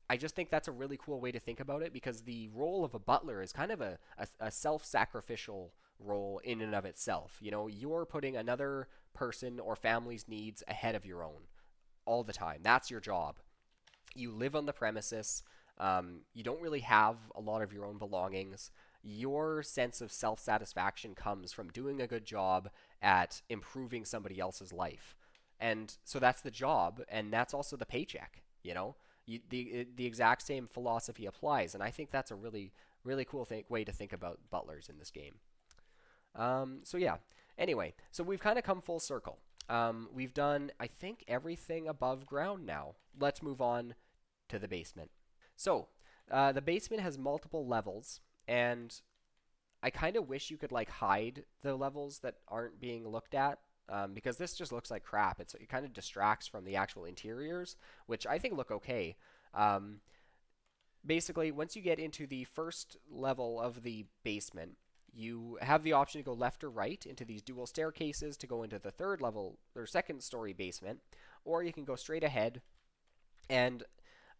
I just think that's a really cool way to think about it because the role of a butler is kind of a self sacrificial role in and of itself. You're putting another person or family's needs ahead of your own all the time. That's your job. You live on the premises. You don't really have a lot of your own belongings. Your sense of self satisfaction comes from doing a good job at improving somebody else's life. And so that's the job, and that's also the paycheck, the exact same philosophy applies, and I think that's a really really cool way to think about butlers in this game. So yeah. Anyway, so we've kind of come full circle. We've done, I think, everything above ground now. Let's move on to the basement. So the basement has multiple levels, and I kind of wish you could like hide the levels that aren't being looked at. Because this just looks like crap. It kind of distracts from the actual interiors, which I think look okay. Um, Basically, once you get into the first level of the basement, you have the option to go left or right into these dual staircases to go into the third level or second story basement, or you can go straight ahead. And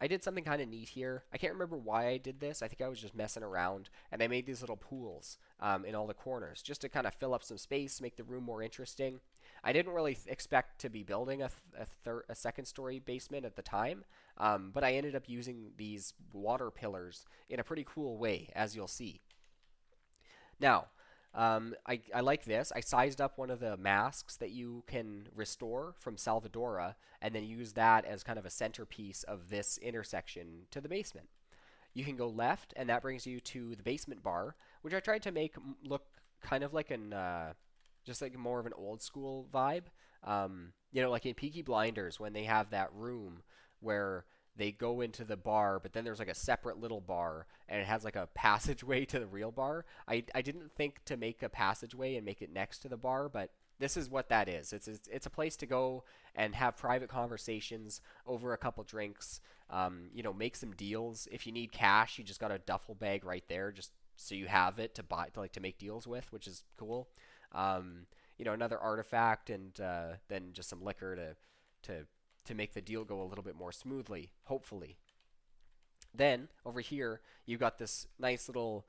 I did something kind of neat here. I can't remember why I did this. I think I was just messing around, and I made these little pools in all the corners just to kind of fill up some space, make the room more interesting. I didn't really expect to be building a second story basement at the time, but I ended up using these water pillars in a pretty cool way, as you'll see. Now, I like this. I sized up one of the masks that you can restore from Salvadora and then use that as kind of a centerpiece of this intersection to the basement. You can go left, and that brings you to the basement bar, which I tried to make look kind of like just like more of an old school vibe. Like in Peaky Blinders when they have that room where they go into the bar, but then there's like a separate little bar, and it has like a passageway to the real bar. I didn't think to make a passageway and make it next to the bar, but this is what that is. It's a place to go and have private conversations over a couple drinks. Make some deals. If you need cash, you just got a duffel bag right there, just so you have it to buy to make deals with, which is cool. Another artifact, and then just some liquor to make the deal go a little bit more smoothly, hopefully. Then over here, you got this nice little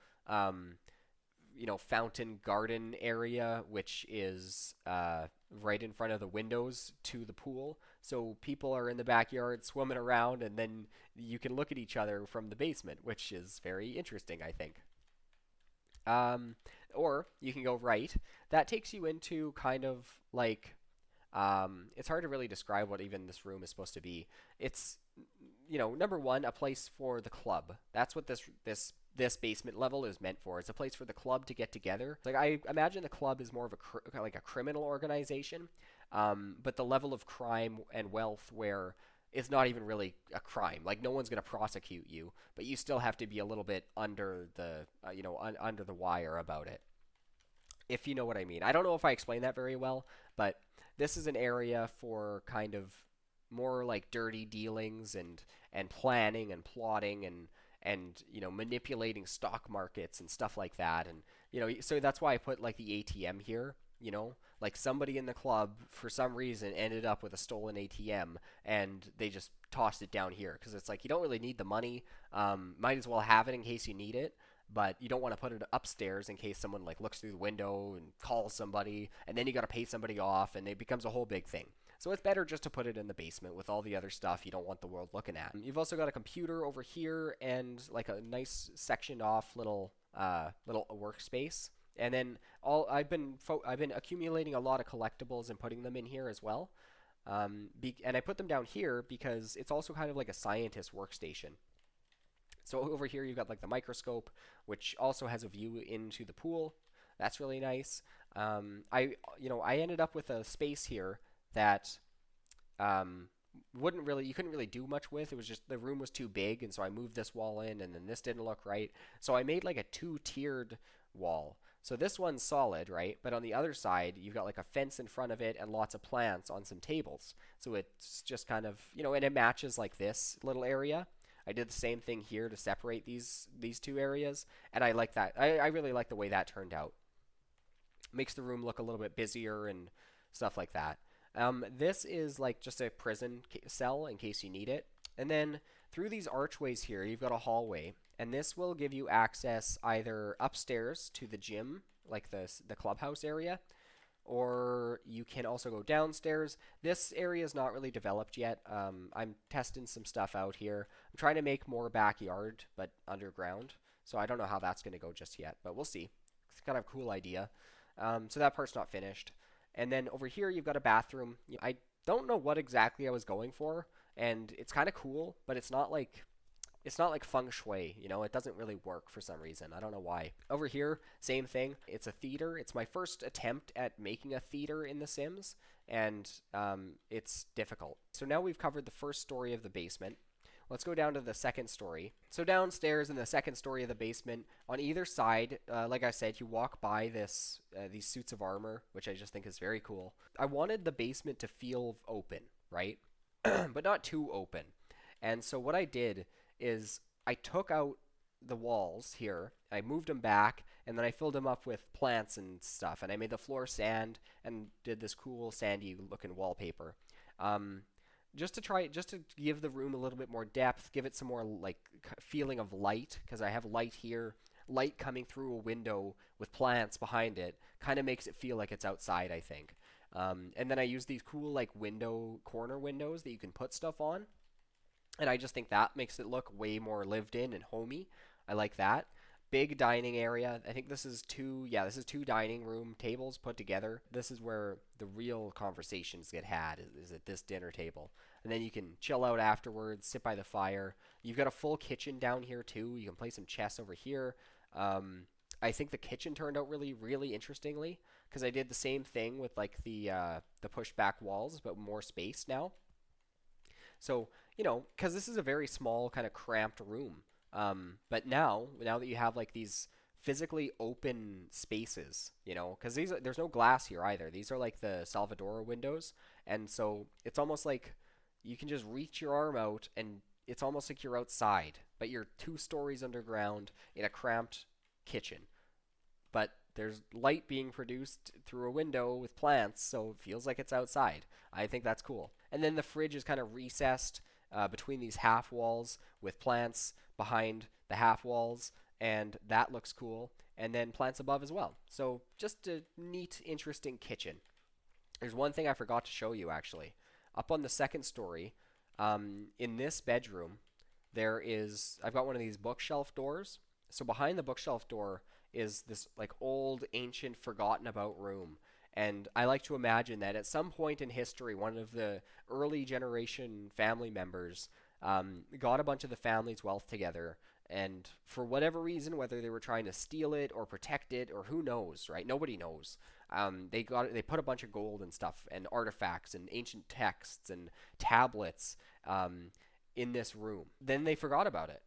fountain garden area, which is right in front of the windows to the pool. So people are in the backyard swimming around, and then you can look at each other from the basement, which is very interesting, I think. Um, or you can go right. That takes you into kind of like it's hard to really describe what even this room is supposed to be. It's number one, a place for the club. That's what this basement level is meant for. It's a place for the club to get together. Like I imagine the club is more of like a criminal organization, but the level of crime and wealth where it's not even really a crime. Like no one's going to prosecute you, but you still have to be a little bit under the under the wire about it. If you know what I mean. I don't know if I explained that very well, but this is an area for kind of more like dirty dealings and planning and plotting and manipulating stock markets and stuff like that. And so that's why I put like the ATM here. Like somebody in the club for some reason ended up with a stolen ATM, and they just tossed it down here because it's like you don't really need the money. Might as well have it in case you need it, but you don't want to put it upstairs in case someone like looks through the window and calls somebody, and then you got to pay somebody off, and it becomes a whole big thing. So it's better just to put it in the basement with all the other stuff you don't want the world looking at. You've also got a computer over here and like a nice sectioned off little workspace. And then I've been accumulating a lot of collectibles and putting them in here as well. And I put them down here because it's also kind of like a scientist workstation. So over here you've got like the microscope, which also has a view into the pool. That's really nice. I ended up with a space here that um, you couldn't really do much with. It was just the room was too big, and so I moved this wall in, and then this didn't look right. So I made like a two-tiered wall. So this one's solid, right? But on the other side, you've got like a fence in front of it and lots of plants on some tables. So it's just kind of, and it matches like this little area. I did the same thing here to separate these two areas, and I like that. I really like the way that turned out. Makes the room look a little bit busier and stuff like that. This is like just a prison cell in case you need it. And then through these archways here, you've got a hallway, and this will give you access either upstairs to the gym, like the clubhouse area, or you can also go downstairs. This area is not really developed yet. I'm testing some stuff out here. I'm trying to make more backyard, but underground. So I don't know how that's going to go just yet, but we'll see. It's kind of a cool idea. So that part's not finished. And then over here, you've got a bathroom. I don't know what exactly I was going for, and it's kind of cool, but it's not like feng shui, it doesn't really work for some reason. I don't know why. Over here, same thing. It's a theater. It's my first attempt at making a theater in The Sims, and it's difficult. So now we've covered the first story of the basement. Let's go down to the second story. So downstairs in the second story of the basement, on either side, like I said, you walk by these suits of armor, which I just think is very cool. I wanted the basement to feel open, right? But not too open. And so what I did is I took out the walls here, I moved them back, and then I filled them up with plants and stuff, and I made the floor sand and did this cool sandy looking wallpaper. Um, just to give the room a little bit more depth, give it some more like feeling of light, because I have light here, light coming through a window with plants behind it, kind of makes it feel like it's outside, I think. And then I use these cool like corner windows that you can put stuff on, and I just think that makes it look way more lived in and homey. I like that. Big dining area. I think this is two dining room tables put together. This is where the real conversations get had, is at this dinner table. And then you can chill out afterwards, sit by the fire. You've got a full kitchen down here too. You can play some chess over here. I think the kitchen turned out really, really interestingly, because I did the same thing with like the pushback walls, but more space now. So, because this is a very small, kind of cramped room. But now that you have like these physically open spaces, because there's no glass here either. These are like the Salvador windows, and so it's almost like you can just reach your arm out, and it's almost like you're outside, but you're 2 stories underground in a cramped kitchen. But there's light being produced through a window with plants, so it feels like it's outside. I think that's cool. And then the fridge is kind of recessed between these half walls with plants behind the half walls, and that looks cool. And then plants above as well. So just a neat, interesting kitchen. There's one thing I forgot to show you actually. Up on the second story, in this bedroom, I've got one of these bookshelf doors. So behind the bookshelf door is this like old, ancient, forgotten about room. And I like to imagine that at some point in history, one of the early generation family members got a bunch of the family's wealth together, and for whatever reason, whether they were trying to steal it or protect it or who knows, right? Nobody knows. They put a bunch of gold and stuff and artifacts and ancient texts and tablets in this room. Then they forgot about it.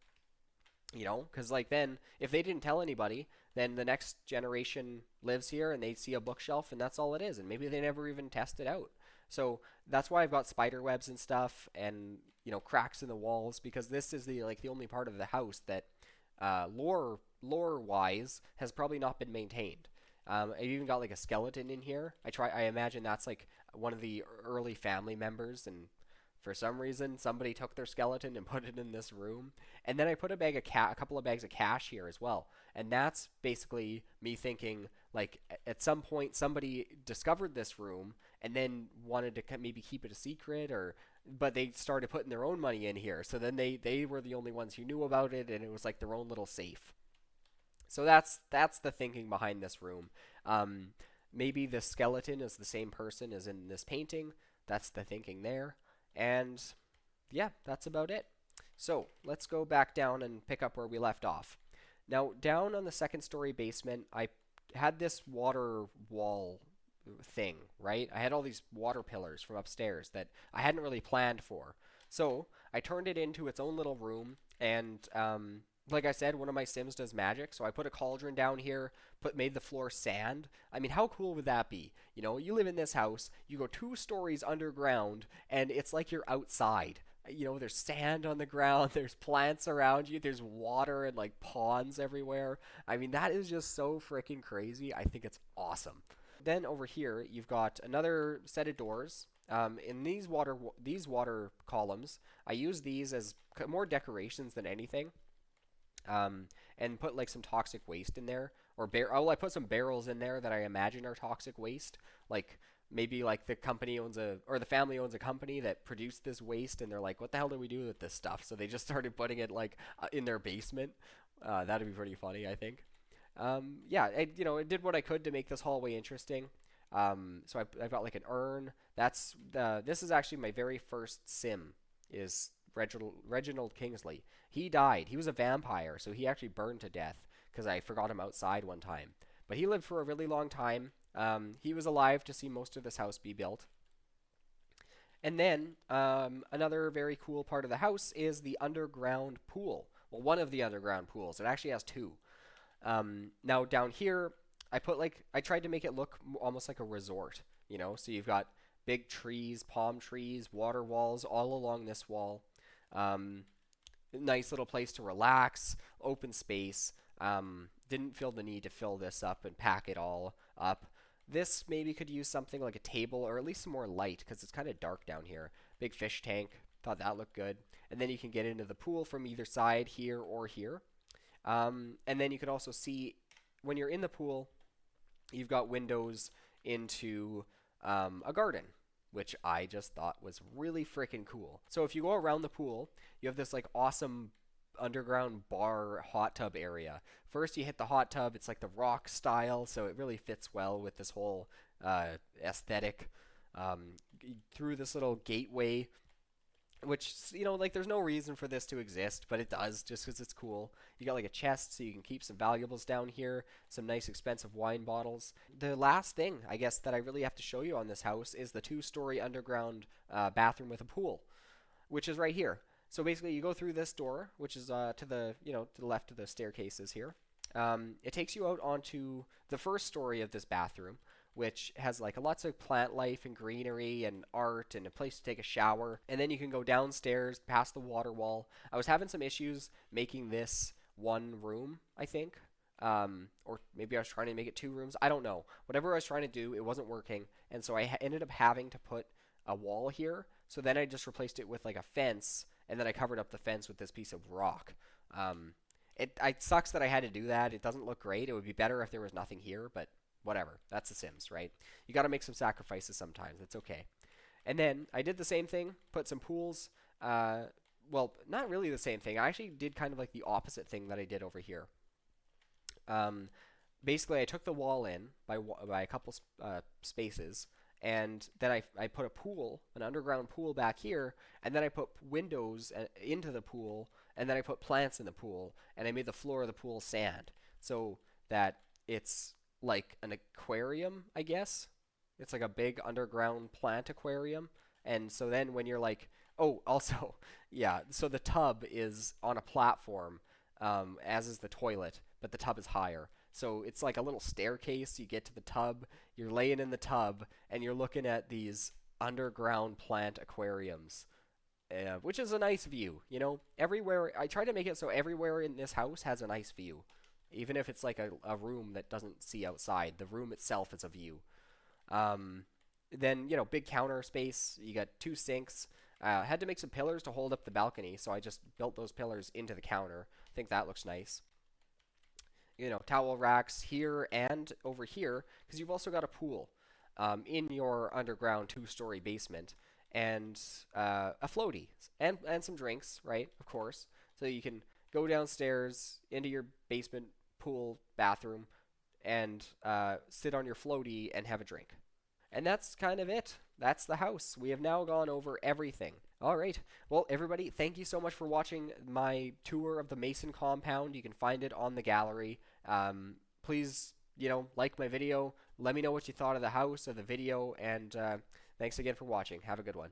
Because like then if they didn't tell anybody, then the next generation lives here and they see a bookshelf and that's all it is, and maybe they never even test it out. So that's why I've got spider webs and stuff, and cracks in the walls, because this is the only part of the house that lore wise has probably not been maintained. I've even got like a skeleton in here. I imagine that's like one of the early family members, and For some reason, somebody took their skeleton and put it in this room. And then I put a couple of bags of cash here as well. And that's basically me thinking, like, at some point somebody discovered this room and then wanted to maybe keep it a secret, or but they started putting their own money in here. So then they were the only ones who knew about it, and it was like their own little safe. So that's the thinking behind this room. Um, Maybe the skeleton is the same person as in this painting. That's the thinking there. And yeah, that's about it. So let's go back down and pick up where we left off. Now, down on the second story basement, I had this water wall thing, right? I had all these water pillars from upstairs that I hadn't really planned for. So I turned it into its own little room, and like I said, one of my Sims does magic, so I put a cauldron down here, made the floor sand. I mean, how cool would that be? You know, you live in this house, you go 2 stories underground, and it's like you're outside. You know, there's sand on the ground, there's plants around you, there's water and like ponds everywhere. I mean, that is just so freaking crazy. I think it's awesome. Then over here, you've got another set of doors. In these water columns, I use these as more decorations than anything. And put like some toxic waste in there, or I put some barrels in there that I imagine are toxic waste. Like maybe like the company owns or the family owns a company that produced this waste, and they're like, "What the hell do we do with this stuff?" So they just started putting it like in their basement. That'd be pretty funny, I think. Yeah, it did what I could to make this hallway interesting. So I've got like an urn. This is actually my very first sim, is Reginald Kingsley. He died. He was a vampire, so he actually burned to death because I forgot him outside one time. But he lived for a really long time. He was alive to see most of this house be built. And then another very cool part of the house is the underground pool. Well, one of the underground pools. It actually has two. Now down here, I tried to make it look almost like a resort. You know, so you've got big trees, palm trees, water walls all along this wall. Nice little place to relax, open space. Didn't feel the need to fill this up and pack it all up. This maybe could use something like a table, or at least some more light, because it's kind of dark down here. Big fish tank. Thought that looked good. And then you can get into the pool from either side, here or here. And then you can also see when you're in the pool, you've got windows into a garden, which I just thought was really freaking cool. So if you go around the pool, you have this like awesome underground bar hot tub area. First you hit the hot tub, it's like the rock style, so it really fits well with this whole aesthetic. Through this little gateway, which, like there's no reason for this to exist, but it does just because it's cool. You got like a chest so you can keep some valuables down here, some nice expensive wine bottles. The last thing, I guess, that I really have to show you on this house is the 2-story underground bathroom with a pool, which is right here. So basically you go through this door, which is to the left of the staircases here. It takes you out onto the first story of this bathroom, which has like lots of plant life and greenery and art and a place to take a shower. And then you can go downstairs past the water wall. I was having some issues making this one room, I think. Or maybe I was trying to make it 2 rooms. I don't know. Whatever I was trying to do, it wasn't working. And so I ended up having to put a wall here. So then I just replaced it with like a fence, and then I covered up the fence with this piece of rock. It sucks that I had to do that. It doesn't look great. It would be better if there was nothing here, but whatever. That's The Sims, right? You got to make some sacrifices sometimes. That's okay. And then I did the same thing, put some pools. Well, not really the same thing. I actually did kind of like the opposite thing that I did over here. Basically, I took the wall in by a couple spaces, and then I put a pool, an underground pool back here, and then I put windows into the pool, and then I put plants in the pool, and I made the floor of the pool sand so that it's like an aquarium, I guess. It's like a big underground plant aquarium. And so then when you're like, oh, also, yeah, so the tub is on a platform, as is the toilet, but the tub is higher. So it's like a little staircase. You get to the tub, you're laying in the tub, and you're looking at these underground plant aquariums, which is a nice view. Everywhere, I try to make it so everywhere in this house has a nice view. Even if it's like a room that doesn't see outside, the room itself is a view. Then, big counter space. You got 2 sinks. Had to make some pillars to hold up the balcony, so I just built those pillars into the counter. I think that looks nice. Towel racks here and over here, because you've also got a pool in your underground two-story basement, and a floaty, and some drinks, right? Of course. So you can go downstairs into your basement pool bathroom and sit on your floaty and have a drink. And that's kind of it. That's the house. We have now gone over everything. All right. Well, everybody, thank you so much for watching my tour of the Mason compound. You can find it on the gallery. Please, like my video. Let me know what you thought of the house or the video. And thanks again for watching. Have a good one.